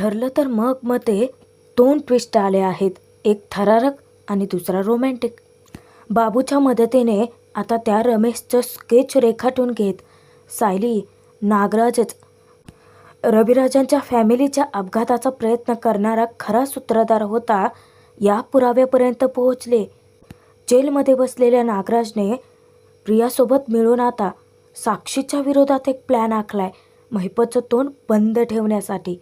ठरलं तर मग ते दोन ट्विस्ट आले आहेत, एक थरारक आणि दुसरा रोमॅन्टिक. बाबूच्या मदतीने आता त्या रमेशचं स्केच रेखाटून घेत सायली नागराजच रविराजांच्या फॅमिलीच्या अपघाताचा प्रयत्न करणारा खरा सूत्रधार होता या पुराव्यापर्यंत पोहोचले. जेलमध्ये बसलेल्या नागराजने प्रियासोबत मिळून आता साक्षीच्या विरोधात एक प्लॅन आखलाय महिपतचं तोंड बंद ठेवण्यासाठी.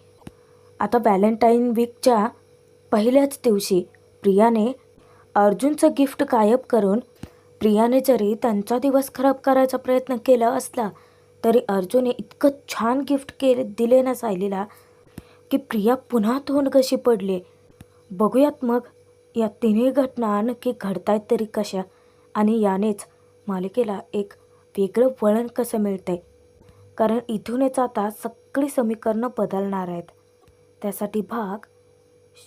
आता व्हॅलेंटाईन वीकच्या पहिल्याच दिवशी प्रियाने अर्जुनचं गिफ्ट गायब करून प्रियाने जरी त्यांचा दिवस खराब करायचा प्रयत्न केला असला तरी अर्जुनने इतकं छान गिफ्ट दिले ना सायलीला की प्रिया पुन्हा तोंड कशी पडले. बघूयात मग या तिन्ही घटना नक्की घडतायत तरी कशा आणि यानेच मालिकेला एक वेगळं वळण कसं मिळतंय. कारण इथूनच आता सगळी समीकरणं बदलणार आहेत. त्यासाठी भाग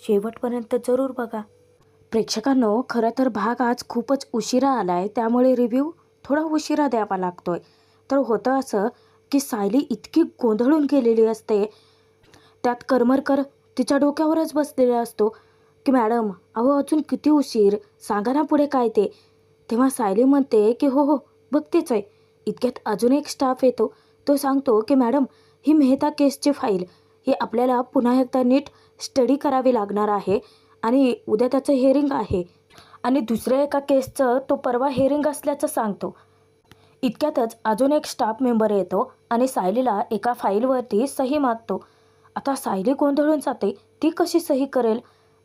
शेवटपर्यंत जरूर बघा. प्रेक्षकांनो, खरं तर भाग आज खूपच उशिरा आला आहे, त्यामुळे रिव्ह्यू थोडा उशिरा द्यावा लागतोय. तर होतं असं की सायली इतकी गोंधळून गेलेली असते, त्यात करमरकर तिच्या डोक्यावरच बसलेला असतो की मॅडम अहो अजून किती उशीर, सांगा ना पुढे काय ते. तेव्हा सायली म्हणते की हो हो बघतेच आहे. इतक्यात अजून एक स्टाफ येतो. तो सांगतो की मॅडम ही मेहता केसची फाईल ही आपल्याला पुन्हा एकदा नीट स्टडी करावी लागणार आहे आणि उद्या त्याचं हिअरिंग आहे आणि दुसऱ्या एका केसचं तो परवा हिअरिंग असल्याचं सांगतो. इतक्यातच अजून एक स्टाफ मेंबर येतो आणि सायलीला एका फाईलवरती सही मागतो. आता सायली गोंधळून जाते, ती कशी सही करेल.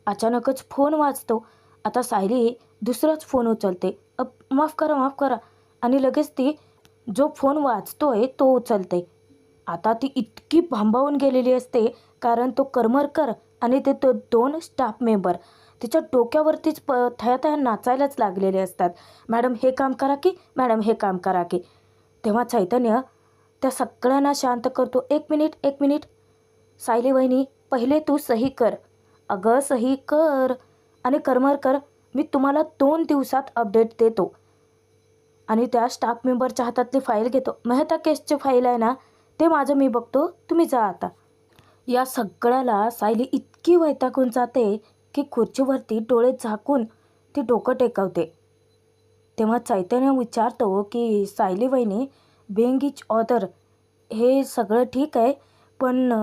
अचानकच फोन वाजतो. आता सायली दुसराच फोन उचलते. माफ करा आणि लगेच ती जो फोन वाजतोय तो उचलते. आता ती इतकी भांबावून गेलेली असते कारण तो करमरकर आणि ते दोन स्टाफ मेंबर तिच्या डोक्यावरतीच थया नाचायलाच लागलेले असतात. मॅडम हे काम करा की, मॅडम हे काम करा की. तेव्हा चैतन्य त्या सगळ्यांना शांत करतो. एक मिनिट सायली वहिनी, पहिले तू सही कर. अगं सही कर. आणि करमरकर मी तुम्हाला 2 दिवसात अपडेट देतो. आणि त्या स्टाफ मेंबरच्या हातातली फाईल घेतो. मेहता केसची फाईल आहे ना, ते माझं मी बघतो, तुम्ही जा आता. या सगळ्याला सायली इतकी वैतागून जाते की खुर्चीवरती डोळे झाकून ती डोकं टेकवते. तेव्हा चैतन्य विचारतो की सायली वहिनी, बिईंग इच ऑदर हे सगळं ठीक आहे, पण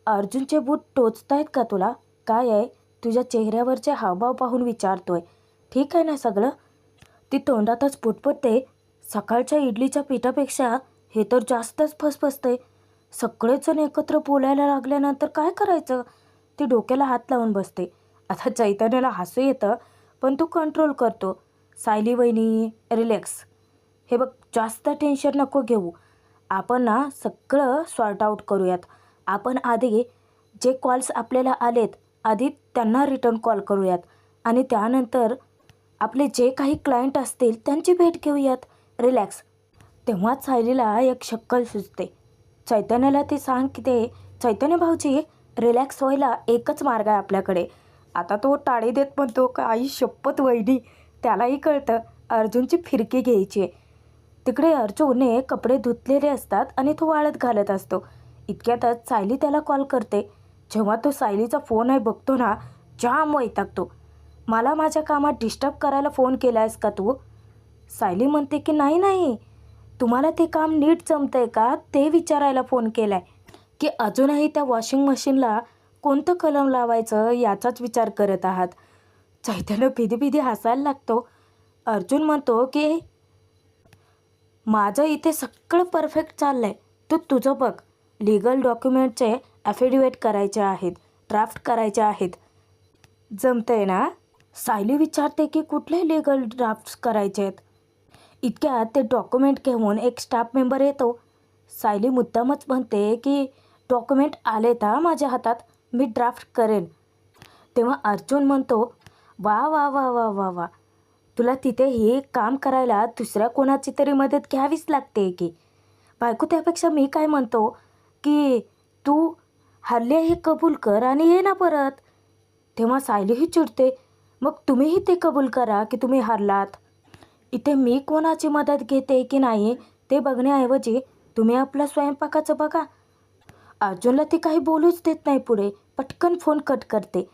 अर्जुनचे बूट टोचतायत का तुला? काय आहे? तुझ्या चेहऱ्यावरचे हावभाव पाहून विचारतोय. ठीक आहे ना सगळं? ती तोंडातच पुटपुटते. सकाळच्या इडलीच्या पिठापेक्षा हे तर जास्तच फसफसते. सगळेजण एकत्र बोलायला लागल्यानंतर काय करायचं? ती डोक्याला हात लावून बसते. आता चैतन्याला हसू येतं पण तो कंट्रोल करतो. सायली वहिनी रिलॅक्स. हे बघ जास्त टेन्शन नको घेऊ. आपण ना सगळं सॉर्ट आऊट करूयात. आपण आधी जे कॉल्स आपल्याला आलेत आधी त्यांना रिटर्न कॉल करूयात आणि त्यानंतर आपले जे काही क्लायंट असतील त्यांची भेट घेऊयात. रिलॅक्स. तेव्हाच सायलीला एक शक्कल सुचते. चैतन्याला ती सांगते, चैतन्य भाऊजी रिलॅक्स व्हायला एकच मार्ग आहे आपल्याकडे. आता तो टाळी देत म्हणतो का आई शपथ वहिनी, त्यालाही कळतं अर्जुनची फिरकी घ्यायची आहे. तिकडे अर्जुनने कपडे धुतलेले असतात आणि तो वाळत घालत असतो. इतक्यातच सायली त्याला कॉल करते. जेव्हा तो सायलीचा फोन आहे बघतो ना, जाम वैतागतो. मला माझ्या कामात डिस्टर्ब करायला फोन केला आहेस का तू? सायली म्हणते की नाही, तुम्हाला ते काम नीट जमतंय का ते विचारायला फोन केला आहे की अजूनही त्या वॉशिंग मशीनला कोणतं कलम लावायचं याचाच विचार करत आहात. चैतन्य भीदी हसायला लागतो. अर्जुन म्हणतो की माझं इथे सगळं परफेक्ट चाललं आहे, तू तुझं बघ. लिगल डॉक्युमेंटचे ॲफिडेविट करायचे आहेत, ड्राफ्ट करायचे आहेत, जमतंय ना? सायली विचारते की कुठले लिगल ड्राफ्ट्स करायचे आहेत. इतक्यात ते डॉक्युमेंट घेऊन एक स्टाफ मेंबर येतो. सायली मुद्दामच म्हणते की डॉक्युमेंट आलेत माझ्या हातात, मी ड्राफ्ट करेन. तेव्हा अर्जुन म्हणतो वा वा वा वा वा वा, तुला तिथे हे काम करायला दुसऱ्या कोणाची तरी मदत घ्यावीच लागते की. बायको त्यापेक्षा मी काय म्हणतो की तू हरले हे कबूल कर आणि ये ना परत. तेव्हा सायलीही चिडते, मग तुम्हीही ते कबूल करा की तुम्ही हारलात. इथे मी कोणाची मदत घेते की नाही ते बघण्याऐवजी तुम्ही आपल्या स्वयंपाकाचं बघा. अर्जुनला ती काही बोलूच देत नाही पुढे. पटकन फोन कट करते.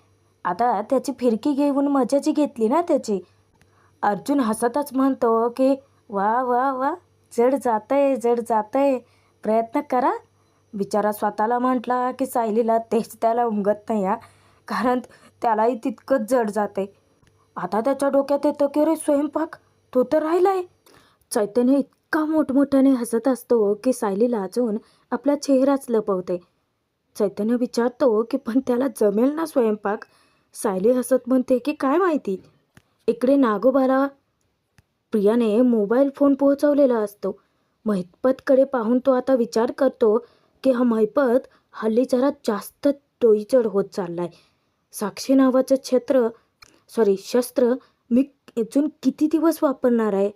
आता त्याची फिरकी घेऊन मजाची घेतली ना त्याची. अर्जुन हसतच म्हणतो की वा वा वा, जड जातंय, प्रयत्न करा. बिचारा स्वतःला म्हटला की सायलीला तेच त्याला उमगत नाही कारण त्यालाही तितकंच जड जाते. आता त्याच्या डोक्यात येतं की अरे स्वयंपाक तो तर राहिलाय. चैतन्य इतका मोठमोठ्याने हसत असतो की सायली लाजून आपला चेहराच लपवते. चैतन्य विचारतो की पण त्याला जमेल ना स्वयंपाक. सायली हसत म्हणते की काय माहिती. इकडे नागोबाला प्रियाने मोबाईल फोन पोहोचवलेला असतो. महिपतकडे पाहून तो आता विचार करतो की हा महिपत हल्ली जरा जास्त डोईचढ होत चाललाय. साक्षी नावाचं शस्त्र मी अजून किती दिवस वापरणार आहे.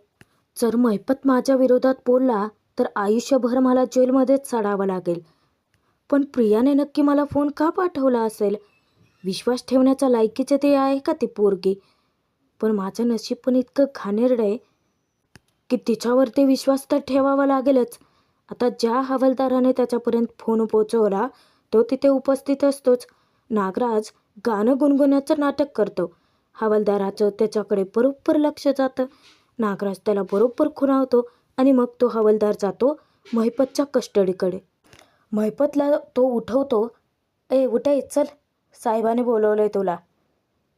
जर महिपत माझ्या विरोधात बोलला तर आयुष्यभर मला जेलमध्येच सडावं लागेल. पण प्रियाने नक्की मला फोन का पाठवला असेल. विश्वास ठेवण्याच्या लायकीचे ते आहे का ती पोरगी. पण माझं नशीब पण इतकं घाणेरडं आहे की तिच्यावर ते विश्वास तर ठेवावा लागेलच. आता ज्या हवालदाराने त्याच्यापर्यंत फोन पोचवला तो तिथे उपस्थित असतोच. नागराज गाणं गुणगुण्याचं नाटक करतो. हवालदाराचं त्याच्याकडे बरोबर लक्ष जातं. नागराज त्याला बरोबर खुणावतो आणि मग तो हवालदार जातो महिपतच्या कस्टडीकडे. महिपतला तो उठवतो. उठाय चल, साहेबाने बोलवलंय तुला.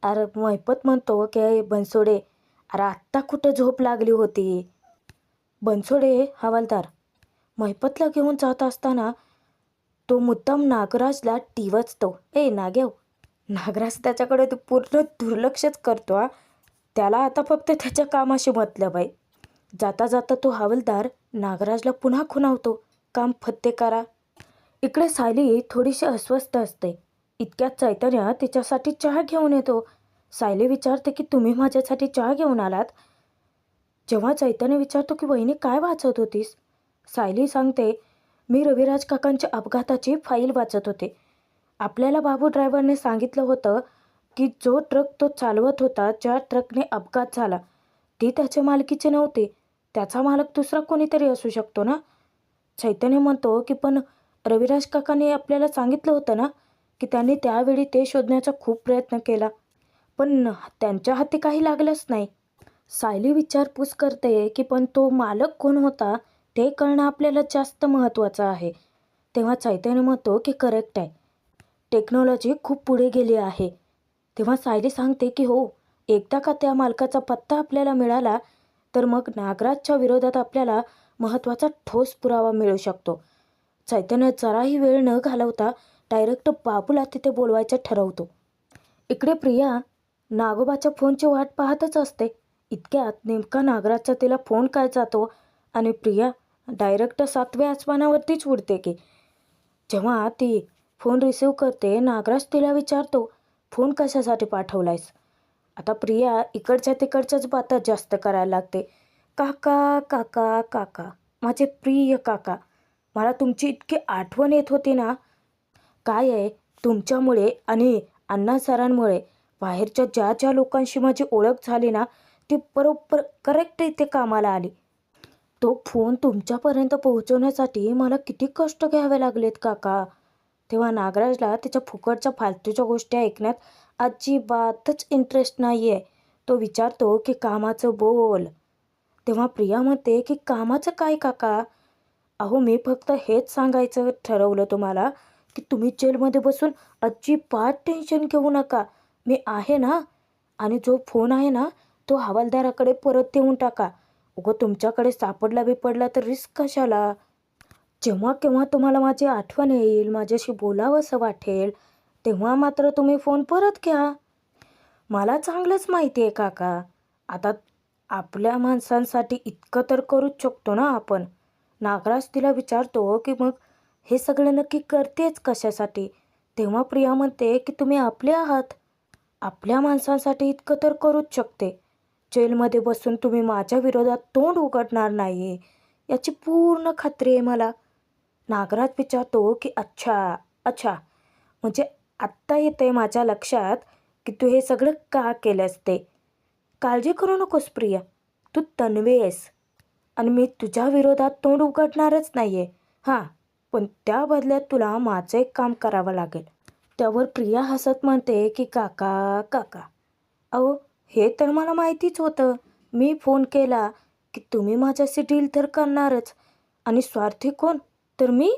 अरे महिपत म्हणतो की बनसोडे, अरे आत्ता कुठं झोप लागली होती. बनसोडे हवालदार महिपतला घेऊन जात असताना तो मुद्दाम नागराजला टिवचतो. नाग्याव. नागराज त्याच्याकडे तो पूर्ण दुर्लक्षच करतो. त्याला आता फक्त त्याच्या कामाशी मतलब आहे. जाता जाता तो हवालदार नागराजला पुन्हा खुणावतो, काम फत्ते करा. इकडे सायली थोडीशी अस्वस्थ असते. इतक्यात चैतन्य तिच्यासाठी चहा घेऊन येतो. सायली विचारते की तुम्ही माझ्यासाठी चहा घेऊन आलात. जेव्हा चैतन्य विचारतो की वहिनी काय वाचत होतीस, सायली सांगते मी रविराज काकांच्या अपघाताची फाईल वाचत होते. आपल्याला बाबू ड्रायव्हरने सांगितलं होतं की जो ट्रक तो चालवत होता, ज्या ट्रकने अपघात झाला ती त्याच्या मालकीचे नव्हते. त्याचा मालक दुसरा कोणीतरी असू शकतो ना. चैतन्य म्हणतो की पण रविराज काकांनी आपल्याला सांगितलं होतं ना की त्यांनी त्यावेळी ते शोधण्याचा खूप प्रयत्न केला, पण त्यांच्या हाती काही लागलंच नाही. सायली विचारपूस करते की पण तो मालक कोण होता ते कळणं आपल्याला जास्त महत्त्वाचं आहे. तेव्हा चैतन्य म्हणतो की करेक्ट आहे, टेक्नॉलॉजी खूप पुढे गेली आहे. तेव्हा सायली सांगते की हो, एकदा का त्या मालकाचा पत्ता आपल्याला मिळाला तर मग नागराजच्या विरोधात आपल्याला महत्त्वाचा ठोस पुरावा मिळू शकतो. चैतन्य जराही वेळ न घालवता डायरेक्ट बाबूला तिथे बोलवायचं ठरवतो. इकडे प्रिया नागोबाच्या फोनची वाट पाहतच असते. इतक्यात नेमका नागराजचा तिला फोन काय जातो आणि प्रिया डायरेक्ट 7व्या आसमानावरतीच उडते की. जेव्हा ती फोन रिसीव्ह करते नागराज तिला विचारतो फोन कशासाठी पाठवलायस. आता प्रिया इकडच्या तिकडच्याच बाता जास्त करायला लागते. काका काका काका, माझे प्रिय काका, मला तुमची इतकी आठवण येत होती ना. काय आहे, तुमच्यामुळे आणि अण्णा सरांमुळे बाहेरच्या ज्या ज्या लोकांशी माझी ओळख झाली ना ती बरोबर करेक्ट इथे कामाला आली. तो फोन तुमच्यापर्यंत पोहोचवण्यासाठी मला किती कष्ट घ्यावे लागलेत काका. तेव्हा नागराजला तिच्या फुकटच्या फालतूच्या गोष्टी ऐकण्यात अजिबातच इंटरेस्ट नाही आहे. तो विचारतो की कामाचं बोल. तेव्हा प्रिया म्हणते की कामाचं काय काका. अहो मी फक्त हेच सांगायचं ठरवलं तुम्हाला की तुम्ही जेलमध्ये बसून अजिबात टेन्शन घेऊ नका. मी आहे ना. आणि जो फोन आहे ना तो हवालदाराकडे परत देऊन टाका. उगं तुमच्याकडे सापडला बिपडला तर रिस्क कशाला. जेव्हा केव्हा तुम्हाला माझी आठवण येईल, माझ्याशी बोलावंसं वाटेल तेव्हा मात्र तुम्ही फोन परत घ्या. मला चांगलंच माहिती आहे काका. आता आपल्या माणसांसाठी इतकं तर करूच शकतो ना आपण. नागराज तिला विचारतो की मग हे सगळं नक्की करतेच कशासाठी. तेव्हा प्रिया म्हणते की तुम्ही आपले आहात. आपल्या माणसांसाठी इतकं तर करूच शकते. जेलमध्ये बसून तुम्ही माझ्या विरोधात तोंड उघडणार नाही याची पूर्ण खात्री आहे मला. नागराज विचारतो की अच्छा अच्छा, म्हणजे आत्ता येते माझ्या लक्षात की तू हे सगळं का केलंस ते. काळजी करू नकोस प्रिया, तू तन्वी आहेस आणि मी तुझ्या विरोधात तोंड उघडणारच नाही आहे. हां, पण त्या बदल्यात तुला माझं एक काम करावं लागेल. त्यावर प्रिया हसत म्हणते की काका काका, अहो हे तर मला माहितीच होतं. मी फोन केला की तुम्ही माझ्याशी डील तर करणारच, आणि स्वार्थी कोण तर मी.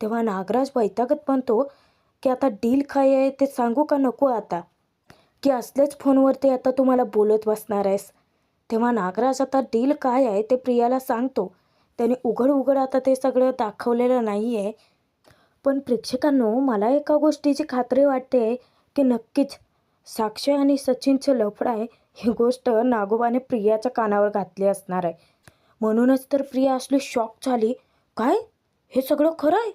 तेव्हा नागराज वैतागत म्हणतो की आता डील काय आहे ते सांगू का नको आता, की असलेच फोनवरती आता तुम्हाला बोलत बसणार आहेस. तेव्हा नागराज आता डील काय आहे ते प्रियाला सांगतो. त्याने उघड उघड आता ते सगळं दाखवलेलं नाही आहे. पण प्रेक्षकांनो, मला एका गोष्टीची खात्री वाटते की नक्कीच साक्षी आणि सचिनचं लफडं आहे ही गोष्ट नागोबाने प्रियाच्या कानावर घातली असणार आहे. म्हणूनच तर प्रिया असली शॉक झाली. काय, हे सगळं खरं आहे?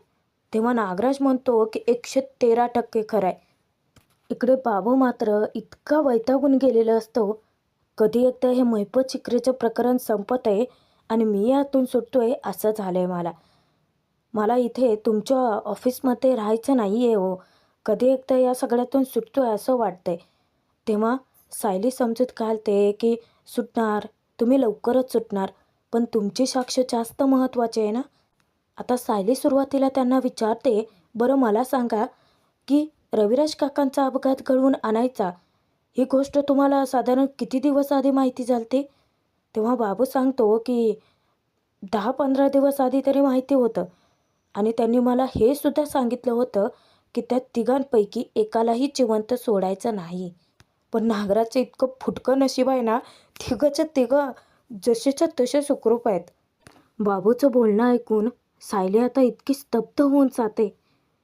तेव्हा नागराज म्हणतो की 113% खरं आहे. इकडे बाबू मात्र इतका वैतागून गेलेला असतो. कधी एकदा हे महिपत चिकरेचं प्रकरण संपत आहे आणि मी यातून सुटतोय असं झालं आहे मला इथे तुमच्या ऑफिसमध्ये राहायचं नाही आहे हो. कधी एकदा या सगळ्यातून सुटतोय असं वाटतंय. तेव्हा सायली समजूत घालते की सुटणार, तुम्ही लवकरच सुटणार, पण तुमची साक्ष जास्त महत्त्वाची आहे ना. आता सायली सुरुवातीला त्यांना विचारते, बरं मला सांगा की रविराज काकांचा अपघात घडवून आणायचा ही गोष्ट तुम्हाला साधारण किती दिवस आधी माहिती झाली? तेव्हा बाबू सांगतो की 10-15 दिवस आधी तरी माहिती होतं, आणि त्यांनी मला हे सुद्धा सांगितलं होतं की त्या तिघांपैकी एकालाही जिवंत सोडायचं नाही. पण नागराजचं इतकं फुटकं नशीब आहे ना, तिघंच्या तिघं जसेच्या तसे सुखरूप आहेत. बाबूचं बोलणं ऐकून सायली आता इतकी स्तब्ध होऊन जाते.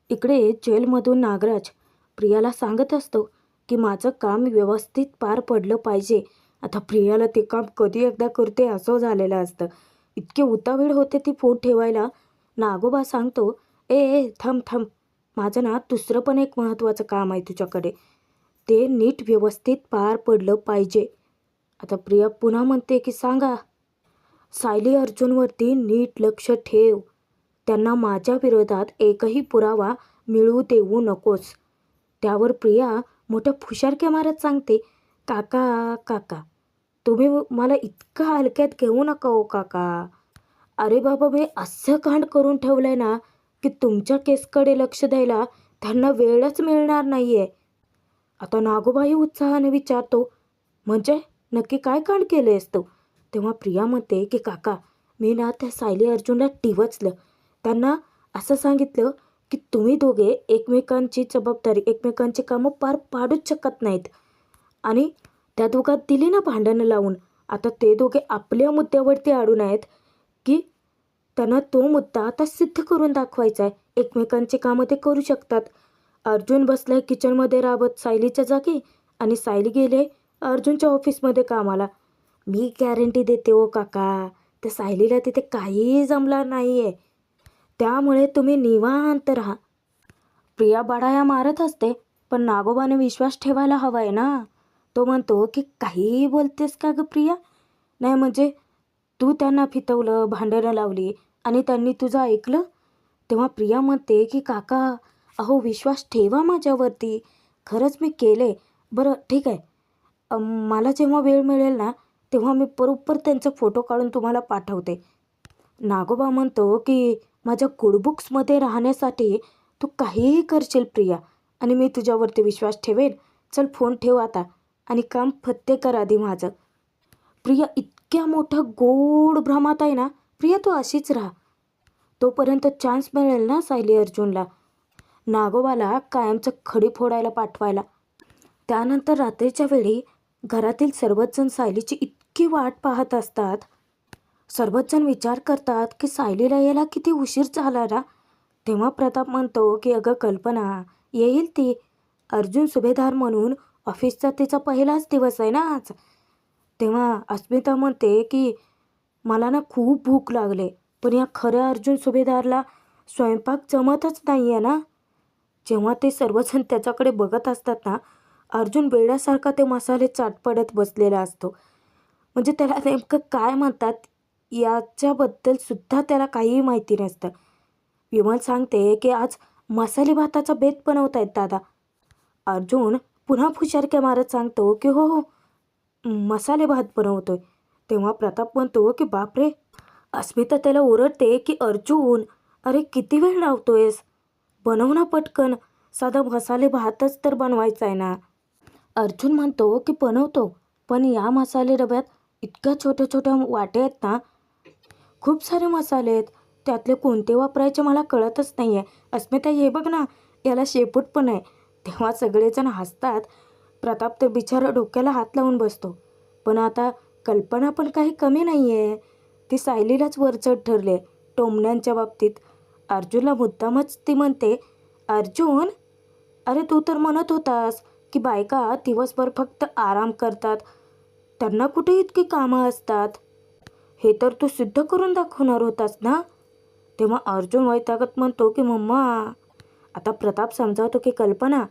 इकडे जेलमधून नागराज प्रियाला सांगत असतो की माझं काम व्यवस्थित पार पडलं पाहिजे. आता प्रियाला ते काम कधी एकदा करते असं झालेलं असतं. इतके उतावीळ होते ती फोन ठेवायला. नागोबा सांगतो, ए ए थांब थांब, माझं ना दुसरं पण एक महत्त्वाचं काम आहे तुझ्याकडे, ते नीट व्यवस्थित पार पडलं पाहिजे. आता प्रिया पुन्हा म्हणते की सांगा. सायली अर्जुनवरती नीट लक्ष ठेव. त्यांना माझ्या विरोधात एकही पुरावा मिळू देऊ नकोस. त्यावर प्रिया मोठ्या फुशारक्या मारत सांगते, काका काका, तुम्ही मला इतका हलक्यात घेऊ नका हो काका. अरे बाबा, मी असं कांड करून ठेवलं आहे ना की तुमच्या केसकडे लक्ष द्यायला त्यांना वेळच मिळणार नाही आहे. आता नागोबाही उत्साहाने विचारतो, म्हणजे नक्की काय कांड केलं आहेस तू? तेव्हा प्रिया म्हणते की काका, मी ना त्या सायली अर्जुनला डिवचलं. त्यांना असं सांगितलं की तुम्ही दोघे एकमेकांची जबाबदारी, एकमेकांची कामं पार पाडूच शकत नाहीत, आणि त्या दोघात दिली ना भांडणं लावून. आता ते दोघे आपल्या मुद्द्यावरती अडून आहेत की त्यांना तो मुद्दा आता सिद्ध करून दाखवायचा आहे. एकमेकांची कामं ते करू शकतात. अर्जुन बसलाय किचनमध्ये राबत सायलीच्या जागी, आणि सायली गेले अर्जुनच्या ऑफिसमध्ये कामाला. मी गॅरंटी देते हो काका, त्या सायलीला तिथे काहीही जमणार नाही आहे. त्यामुळे तुम्ही निवांत राहा. प्रिया बडाया मारत असते, पण नागोबाने विश्वास ठेवायला हवा आहे ना. तो म्हणतो की काहीही बोलतेस का गं प्रिया? नाही म्हणजे तू त्यांना फितवलं, भांडणं लावली आणि त्यांनी तुझं ऐकलं? तेव्हा प्रिया म्हणते की काका, अहो विश्वास ठेवा माझ्यावरती, खरंच मी केले. बरं ठीक आहे, मला जेव्हा वेळ मिळेल ना तेव्हा मी बरोबर त्यांचा फोटो काढून तुम्हाला पाठवते. नागोबा म्हणतो की माझ्या गुडबुक्समध्ये राहण्यासाठी तू काहीही करशील प्रिया, आणि मी तुझ्यावरती विश्वास ठेवेन. चल फोन ठेव आता आणि काम फत्ते कर आधी माझं. प्रिया इतक्या मोठ्या गोड भ्रमात आहे ना. प्रिया तू अशीच राहा, तोपर्यंत चान्स मिळेल ना सायली अर्जुनला नागोबाला कायमचं खडी फोडायला पाठवायला. त्यानंतर रात्रीच्या वेळी घरातील सर्वच जण सायलीची इतकी वाट पाहत असतात. सर्वच जण विचार करतात की सायलीला यायला किती उशीर झाला ना. तेव्हा प्रताप म्हणतो की अगं कल्पना, येईल ती. अर्जुन सुभेदार म्हणून ऑफिसचा तिचा पहिलाच दिवस आहे ना आज. तेव्हा अस्मिता म्हणते की मला ना खूप भूक लागले, पण या खऱ्या अर्जुन सुभेदारला स्वयंपाक जमतच नाही आहे ना. जेव्हा ते सर्वजण त्याच्याकडे बघत असतात ना, अर्जुन वेड्यासारखा ते मसाले चाटपडत बसलेला असतो. म्हणजे त्याला नेमकं काय म्हणतात याच्याबद्दल सुद्धा त्याला काहीही माहिती नसतं. विमल सांगते की आज मसाले भाताचा बेत बनवत आहेत दादा. अर्जुन पुन्हा फुशारक्या मारत सांगतो की हो हो, मसाले भात बनवतोय. तेव्हा प्रताप म्हणतो की बापरे. अस्मिता त्याला ओरडते की अर्जुन, अरे किती वेळ लावतोयस? बनव ना पटकन. साधा मसाले भातच तर बनवायचा आहे ना. अर्जुन म्हणतो की बनवतो, पण या मसाले डब्यात इतक्या छोट्या छोट्या वाटे आहेत ना, खूप सारे मसाले आहेत. त्यातले कोणते वापरायचे मला कळतच नाही आहे. अस्मिता हे बघ ना, याला शेपूट पण आहे. तेव्हा सगळेजण हसतात. प्रताप तर बिचारा डोक्याला हात लावून बसतो. पण आता कल्पना पण काही कमी नाही आहे. ती सायलीलाच वरचढ ठरले टोमण्यांच्या बाबतीत. अर्जुनला मुद्दामच ती म्हणते, अर्जुन, अरे तू तर म्हणत होतास की बायका दिवसभर फक्त आराम करतात. त्यांना कुठे इतकी कामं असतात. हे तर तू सिद्ध करून दाखवणार होतास ना. तेव्हा अर्जुन वैतागत म्हणतो की मम्मा. आता प्रताप समजावतो की कल्पना,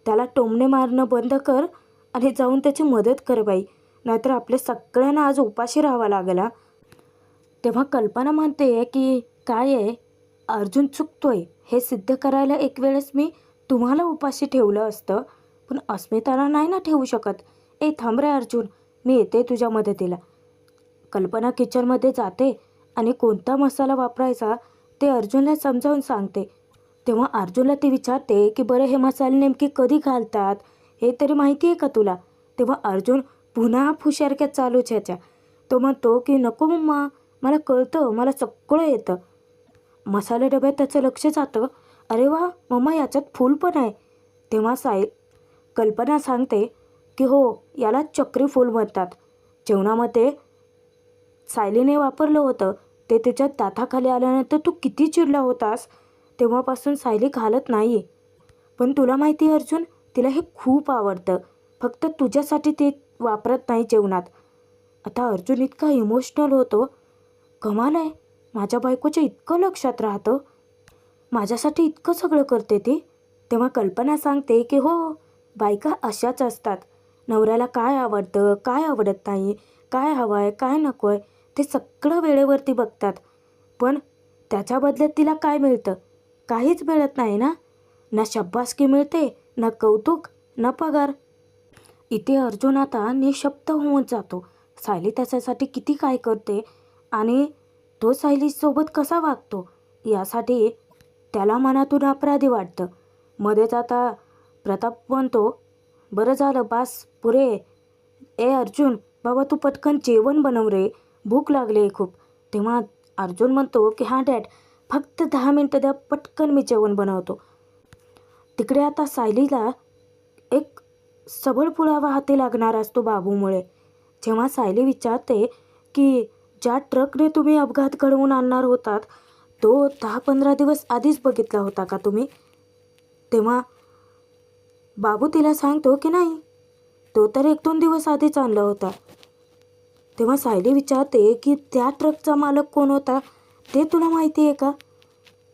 त्याला टोमणे मारणं बंद कर आणि जाऊन त्याची मदत कर बाई, नाहीतर आपल्या सगळ्यांना आज उपाशी राहावं लागेल. तेव्हा कल्पना म्हणते की काय आहे, अर्जुन चुकतोय हे सिद्ध करायला एक वेळेस मी तुम्हाला उपाशी ठेवलं असतं, पण अस्मिताला नाही ना ठेवू शकत. ए थांब रे अर्जुन, मी येते तुझ्या मदतीला. कल्पना किचनमध्ये जाते आणि कोणता मसाला वापरायचा ते अर्जुनला समजावून सांगते. तेव्हा अर्जुनला ती विचारते की बरं हे मसाले नेमके कधी घालतात हे तरी माहिती आहे का तुला. तेव्हा अर्जुन पुन्हा फुशारक्यात चालूच ह्याच्या. तो म्हणतो की नको मम्मा, मला कळतं, मला सगळं येतं. मसाले डब्यात त्याचं लक्ष जातं. अरे वा मम्मा, याच्यात फूल पण आहे. तेव्हा कल्पना सांगते की हो, याला चक्री फूल म्हणतात. जेवणामध्ये सायलीने वापरलं होतं ते तिच्या दाताखाली आल्यानंतर तू किती चिडला होतास. तेव्हापासून सायली घालत नाही. पण तुला माहिती आहे अर्जुन, तिला हे खूप आवडतं. फक्त तुझ्यासाठी ते वापरत नाही जेवणात. आता अर्जुन इतका इमोशनल होतो. कमाल आहे, माझ्या बायकोच्या इतकं लक्षात राहतं, माझ्यासाठी इतकं सगळं करते ती. तेव्हा कल्पना सांगते की हो, बायका अशाच असतात. नवऱ्याला काय आवडतं, काय आवडत नाही, काय हवं आहे, काय नको आहे, ते सगळं वेळेवरती बघतात. पण त्याच्या बदल्यात तिला काय मिळतं? काहीच मिळत नाही ना. ना शाबासकी मिळते, ना कौतुक, ना पगार. इथे अर्जुन आता निशब्द होऊन जातो. सायली त्याच्यासाठी किती काय करते आणि तो सायलीसोबत कसा वागतो यासाठी त्याला मनातून अपराधी वाटतं. मध्येच आता प्रताप म्हणतो, बरं झालं बास, पुरे. ए अर्जुन बाबा, तू पटकन जेवण बनव रे, भूक लागली आहे खूप. तेव्हा अर्जुन म्हणतो की हां डॅड, फक्त 10 मिनटं द्या, पटकन मी जेवण बनवतो. तिकडे आता सायलीला एक सबळ पुरावा हाती लागणार असतो बाबूमुळे. जेव्हा सायली विचारते की ज्या ट्रकने तुम्ही अपघात घडवून आणणार होतात तो 10-15 दिवस आधीच बघितला होता का तुम्ही. तेव्हा बाबू तिला सांगतो की नाही, तो तर 1-2 दिवस आधीच आणला होता. तेव्हा सायली विचारते की त्या ट्रकचा मालक कोण होता ते तुला माहिती आहे का.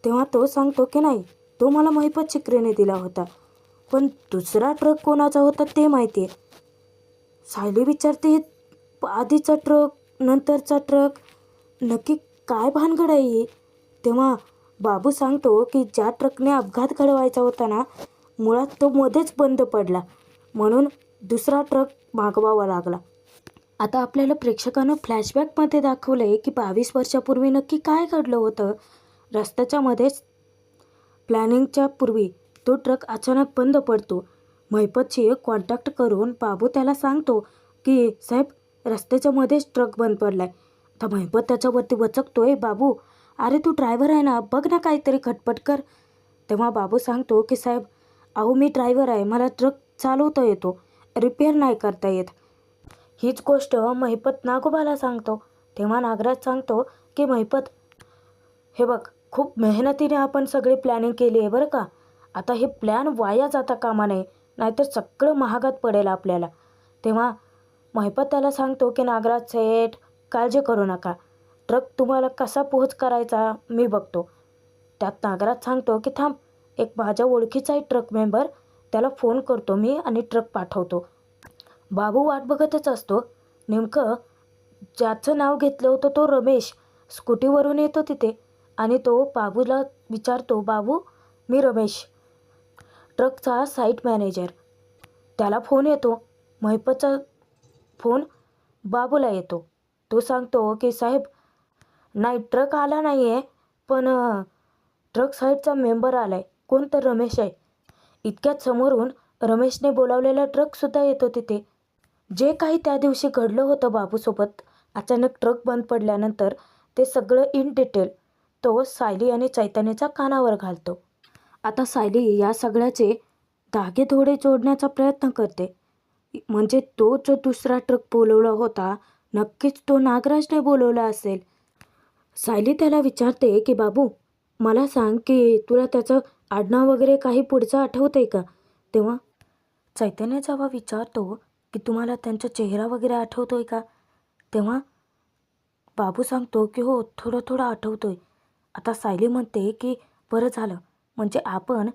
तेव्हा तो सांगतो की नाही, तो मला महिपत शिकरेने दिला होता, पण दुसरा ट्रक कोणाचा होता ते माहिती आहे. सायली विचारते, आधीचा ट्रक, नंतरचा ट्रक, नक्की काय भानगड आहे ही. तेव्हा बाबू सांगतो की ज्या ट्रकने अपघात घडवायचा होता ना, मुळात तो मध्येच बंद पडला, म्हणून दुसरा ट्रक मागवावा लागला. आता आपल्याला प्रेक्षकांना फ्लॅशबॅकमध्ये दाखवलं आहे की 22 वर्षापूर्वी नक्की काय घडलं होतं. रस्त्याच्या मध्येच प्लॅनिंगच्या पूर्वी तो ट्रक अचानक बंद पडतो. महिपतशी कॉन्टॅक्ट करून बाबू त्याला सांगतो की साहेब, रस्त्याच्या मध्येच ट्रक बंद पडलाय. आता महिपत त्याच्यावरती वचकतोय, बाबू अरे तू ड्रायव्हर आहे ना, बघ ना काहीतरी खटपट कर. तेव्हा बाबू सांगतो की साहेब, अहो मी ड्रायव्हर आहे, मला ट्रक चालवता येतो, रिपेअर नाही करता येत. हीच गोष्ट महिपत नागोबाला सांगतो. तेव्हा नागराज सांगतो की महिपत, हे बघ, खूप मेहनतीने आपण सगळी प्लॅनिंग केली आहे बरं का. आता हे प्लॅन वाया जाता कामा नये, नाहीतर सगळं महागात पडेल आपल्याला. तेव्हा महिपत त्याला सांगतो की नागराज सेठ, काळजी करू नका, ट्रक तुम्हाला कसा पोहोच करायचा मी बघतो. त्यात नागराज सांगतो की थांब, एक माझ्या ओळखीचा आहे ट्रक मेंबर, त्याला फोन करतो मी आणि ट्रक पाठवतो. बाबू वाट बघतच असतो. नेमकं ज्याचं नाव घेतलं होतं तो रमेश स्कूटीवरून येतो तिथे आणि तो बाबूला विचारतो, बाबू मी रमेश, ट्रकचा साईट मॅनेजर. त्याला फोन येतो. महिपतचा फोन बाबूला येतो. तो सांगतो की साहेब, नाही ट्रक आला नाही आहे, पण ट्रक साईडचा मेंबर आलाय, कोण तर रमेश आहे. इतक्यात समोरून रमेशने बोलावलेला ट्रकसुद्धा येतो तिथे. जे काही त्या दिवशी घडलं होतं बाबूसोबत, अचानक ट्रक बंद पडल्यानंतर ते सगळं इन डिटेल तो सायली आणि चैतन्याच्या कानावर घालतो. आता सायली या सगळ्याचे धागेधोडे जोडण्याचा प्रयत्न करते. म्हणजे तो जो दुसरा ट्रक बोलवला होता, नक्कीच तो नागराजने बोलवला असेल. सायली त्याला विचारते की बाबू, मला सांग की तुला त्याचं आडनाव वगैरे काही पुढचं आठवतंय का? तेव्हा चैतन्य जेव्हा विचारतो की तुम्हाला त्यांचा चेहरा वगैरे आठवतोय का? तेव्हा बाबू सांगतो की हो, थोडं थोडं आठवतोय. आता सायली म्हणते की बरं झालं, म्हणजे आपण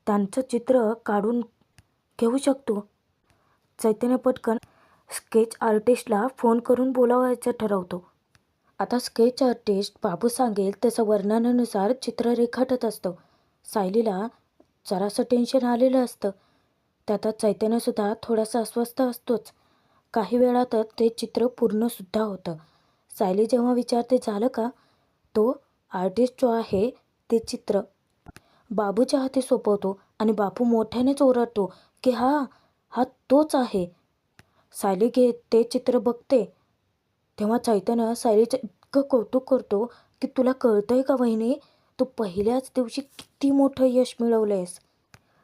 त्यांचं चित्र काढून घेऊ शकतो. चैतन्य पटकन स्केच आर्टिस्टला फोन करून बोलावायचं ठरवतो. आता स्केच आर्टिस्ट बाबू सांगेल तसं वर्णनानुसार चित्र रेखाटत असतो. सायलीला जरासं टेन्शन आलेलं असतं. त्यात चैतन्यसुद्धा थोडासा अस्वस्थ असतोच. काही वेळातच ते चित्र पूर्णसुद्धा होतं. सायली जेव्हा विचारते झालं का, तो आर्टिस्ट जो आहे ते चित्र बाबूच्या हाती सोपवतो आणि बाबू मोठ्यानेच ओरडतो की हा तोच आहे. सायली ते चित्र बघते तेव्हा चैतन्य सायलीचं इतकं कौतुक करतो की तुला कळतंय का वहिनी, तू पहिल्याच दिवशी किती मोठं यश मिळवलंयस.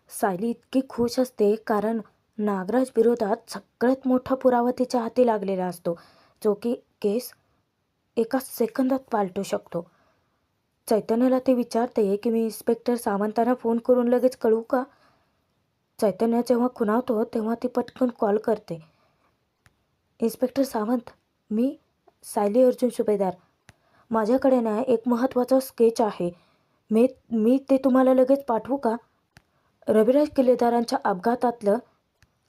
सायली इतकी खुश असते कारण नागराज विरोधात सगळ्यात मोठा पुरावा तिच्या हाती लागलेला असतो, जो की केस एका सेकंदात पालटू शकतो. चैतन्याला ते विचारते की मी इन्स्पेक्टर सावंतांना फोन करून लगेच कळवू का? चैतन्य जेव्हा खुणावतो तेव्हा ती पटकन कॉल करते. इन्स्पेक्टर सावंत, मी सायली अर्जुन सुभेदार. माझ्याकडे ना एक महत्त्वाचा स्केच आहे. मी ते तुम्हाला लगेच पाठवू का? रविराज किल्लेदारांच्या अपघातातलं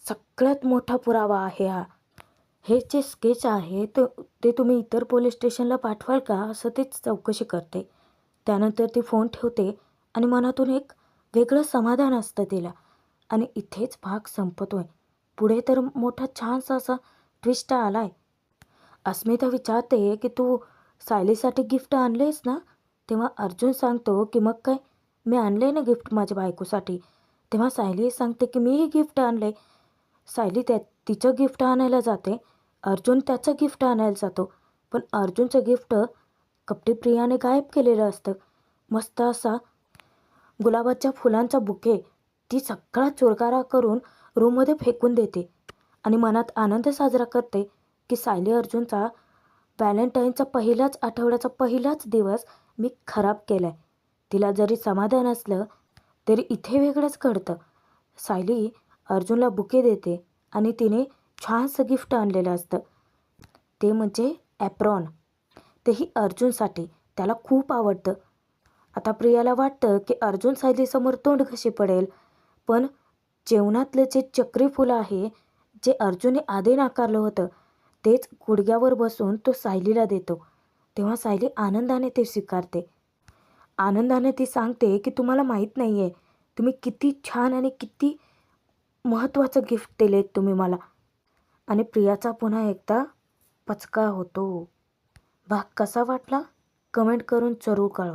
सगळ्यात मोठा पुरावा आहे हा. हे जे स्केच आहे ते तुम्ही इतर पोलीस स्टेशनला पाठवाल का, असं तीच चौकशी करते. त्यानंतर ती फोन ठेवते आणि मनातून एक वेगळं समाधान असतं तिला. आणि इथेच भाग संपतोय. पुढे तर मोठा छानसा असा ट्विस्ट आलाय. अस्मिता विचारते की तू सायलीसाठी गिफ्ट आणलेस ना? तेव्हा अर्जुन सांगतो की मग काय, मी आणले ना गिफ्ट माझ्या बायकोसाठी. तेव्हा सायली सांगते की मीही गिफ्ट आणले. सायली तिचं गिफ्ट आणायला जाते. अर्जुन त्याचं गिफ्ट आणायला जातो. पण अर्जुनचं गिफ्ट कपटीप्रियाने गायब केलेलं असतं. मस्त असा गुलाबाच्या फुलांचा बुके ती सगळा चुरगारा करून रूममध्ये फेकून देते आणि मनात आनंद साजरा करते की सायली अर्जुनचा व्हॅलेंटाईनचा पहिल्याच आठवड्याचा पहिलाच दिवस मी खराब केला आहे. तिला जरी समाधान असलं तरी इथे वेगळंच घडतं. सायली अर्जुनला बुके देते आणि तिने छानसं गिफ्ट आणलेलं असतं. ते म्हणजे ॲप्रॉन. तेही अर्जुनसाठी. त्याला खूप आवडतं. आता प्रियाला वाटतं की अर्जुन सायलीसमोर तोंड कशी पडेल, पण जेवणातलं जे चक्री फुलं आहे, जे अर्जुनने आधी नाकारलं होतं, तेच गुडघ्यावर बसून तो सायलीला देतो. तेव्हा सायली आनंदाने ते स्वीकारते. आनंदाने ती सांगते की तुम्हाला माहीत नाही आहे, तुम्ही किती छान आणि किती महत्त्वाचं गिफ्ट दिलेत तुम्ही मला. आणि प्रियाचा पुन्हा एकदा पचका होतो. भाग कसा वाटला कमेंट करून जरूर कळवा.